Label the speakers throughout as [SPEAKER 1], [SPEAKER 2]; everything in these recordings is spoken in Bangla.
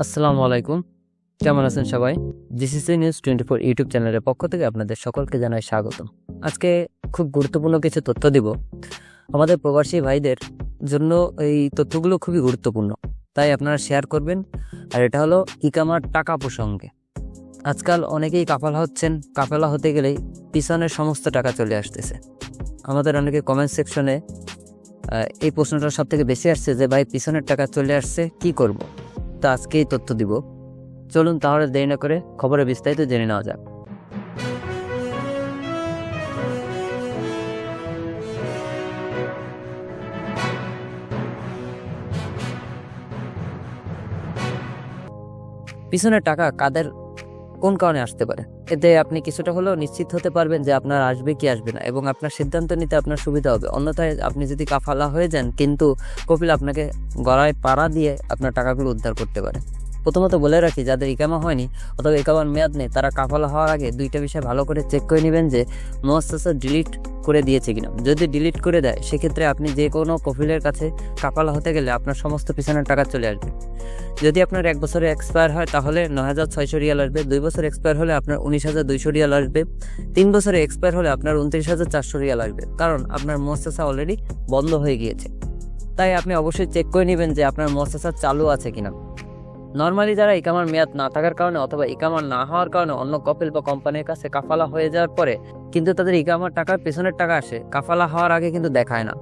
[SPEAKER 1] আসসালামু আলাইকুম, কেমন আছেন সবাই? জিসিসি নিউজ 24 ইউটিউব চ্যানেলের পক্ষ থেকে আপনাদের সকলকে জানাই স্বাগত। আজকে খুব গুরুত্বপূর্ণ কিছু তথ্য দিব। আমাদের প্রবাসী ভাইদের জন্য এই তথ্যগুলো খুবই গুরুত্বপূর্ণ, তাই আপনারা শেয়ার করবেন। আর এটা হলো ইকামার টাকা প্রসঙ্গে। আজকাল অনেকেই কাফালা হচ্ছেন, কাফালা হতে গেলেই পিছনের সমস্ত টাকা চলে আসতেছে। আমাদের অনেকে কমেন্ট সেকশনে এই প্রশ্নটা সব থেকে বেশি আসছে যে ভাই পিছনের টাকা চলে আসছে, কি করব? তো আজকেই তথ্য দিব। চলুন তাহলে দেরি না করে খবরে বিস্তারিত জেনে নেওয়া যাক। পিছনের টাকা কাদের কোন কারণে আসতে পারে, এতে আপনি কিছুটা হলেও নিশ্চিত হতে পারবেন যে আপনার আসবে কি আসবে না, এবং আপনার সিদ্ধান্ত নিতে আপনার সুবিধা হবে। অন্যথায় আপনি যদি কাফালা হয়ে যান কিন্তু কপিল আপনাকে গলায় পাড়া দিয়ে আপনার টাকাগুলো উদ্ধার করতে পারে। প্রথমত বলে রাখি, যাদের ইকামা হয়নি অথবা ইকামার মেয়াদ নেই, তারা কাফালা হওয়ার আগে দুইটা বিষয় ভালো করে চেক করে নেবেন যে মুআসসাসা ডিলিট করে দিয়েছে কিনা। যদি ডিলিট করে দেয় সেক্ষেত্রে আপনি যে কোনো কফিলের কাছে কাফালা হতে গেলে আপনার সমস্ত পিছনের টাকা চলে আসবে। যদি আপনার 1 বছরে এক্সপায়ার হয় তাহলে 9,600 রিয়াল আসবে, 2 বছর এক্সপায়ার হলে আপনার 19,200 রিয়াল আসবে, 3 বছরে এক্সপায়ার হলে আপনার 29,400 রিয়াল আসবে, কারণ আপনার মুআসসাসা অলরেডি বন্ধ হয়ে গিয়েছে। তাই আপনি অবশ্যই চেক করে নেবেন যে আপনার মুআসসাসা চালু আছে কিনা। নর্মালি যারা ইকামার মেয়াদ না থাকার কারণে অথবা ইকামার না হওয়ার কারণে অন্য কপিল বা কোম্পানির কাছে কাফালা হয়ে যাওয়ার পরে কিন্তু তাদের ইকামার টাকার পেছনের টাকা আসে, কাফালা হওয়ার আগে কিন্তু দেখায় না।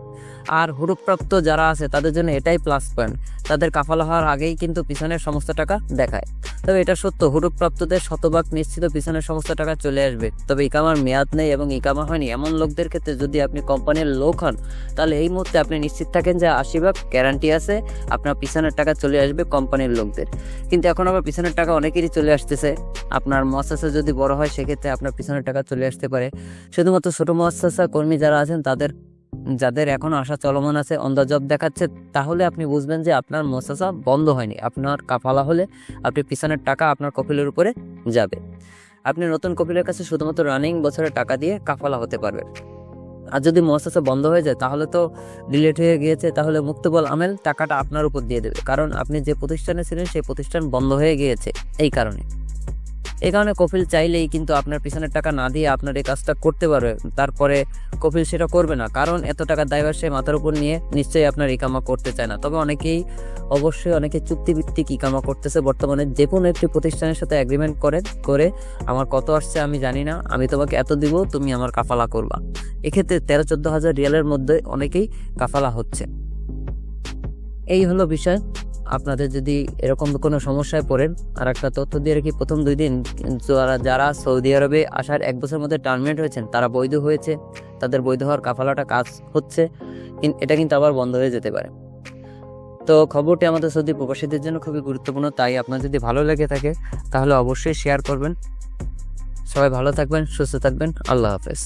[SPEAKER 1] আর হুরুপ্রাপ্ত যারা আছে তাদের জন্য এটাই প্লাস পয়েন্ট, তাদের কাফালা হওয়ার আগেই কিন্তু পিছনের সমস্ত টাকা দেখায়। তবে এটা সত্য, হুরুপ্রাপ্তদের শতভাগ নিশ্চিত পিছনের সমস্ত টাকা চলে আসবে। তবে ইকামার মেয়াদ নেই এবং ইকামা হয়নি এমন লোকদের ক্ষেত্রে যদি আপনি কোম্পানির লোক হন, তাহলে এই মুহূর্তে আপনি নিশ্চিত থাকেন যে 80% গ্যারান্টি আছে আপনার পিছনের টাকা চলে আসবে কোম্পানির লোকদের। কিন্তু এখন আবার পিছনের টাকা অনেকেরই চলে আসতেছে। আপনার মুআসসাসা যদি বড় হয় সেক্ষেত্রে আপনার পিছনের টাকা চলে আসতে পারে। শুধুমাত্র ছোট মুআসসাসা কর্মী যারা আছেন যাদের এখনো আশা চলমান আছে, অন দ্য জব দেখাচ্ছে, তাহলে আপনি বুঝবেন যে আপনার মুআসসাসা বন্ধ হয়নি। আপনার কাফালা হলে আপনি পিছনের টাকা আপনার কপিলের উপরে যাবে। আপনি নতুন কপিলের কাছে শুধুমাত্র রানিং বছরের টাকা দিয়ে কাফালা হতে পারবেন। আর যদি মুআসসাসা বন্ধ হয়ে যায় তাহলে তো ডিলেট হয়ে গিয়েছে, তাহলে মুক্তবল আমেল টাকাটা আপনার উপর দিয়ে দেবে, কারণ আপনি যে প্রতিষ্ঠানে ছিলেন সেই প্রতিষ্ঠান বন্ধ হয়ে গিয়েছে। এই কারণে কপিল চাইলেই কিন্তু আপনার পিছনের টাকা না দিয়ে আপনার এই কাজটা করতে পারবে। তারপরে কপিল সেটা করবে না, কারণ এত টাকার দায়ভার সে মাথার উপর নিয়ে নিশ্চয়ই আপনার ইকামা করতে চায় না। তবে অনেকে চুক্তিভিত্তিক ইকামা করতেছে বর্তমানে। যে কোনো একটি প্রতিষ্ঠানের সাথে এগ্রিমেন্ট করে আমার কত আসছে আমি জানি না, আমি তোমাকে এত দিব, তুমি আমার কাফালা করবা। এক্ষেত্রে 13-14 হাজার রিয়ালের মধ্যে অনেকেই কাফালা হচ্ছে। এই হলো বিষয়। আপনাদের যদি এরকম কোনো সমস্যায় পড়েন, আর একটা তথ্য দিয়ে রাখি, প্রথম 2 দিন যারা সৌদি আরবে আসার 1 বছরের মধ্যে টার্মিনেট হয়েছেন তারা বৈধ হয়েছে, তাদের বৈধ হওয়ার কাফালাটা কাজ হচ্ছে, এটা কিন্তু আবার বন্ধ হয়ে যেতে পারে। তো খবরটি আমাদের সৌদি প্রবাসীদের জন্য খুবই গুরুত্বপূর্ণ, তাই আপনার যদি ভালো লেগে থাকে তাহলে অবশ্যই শেয়ার করবেন। সবাই ভালো থাকবেন, সুস্থ থাকবেন। আল্লাহ হাফেজ।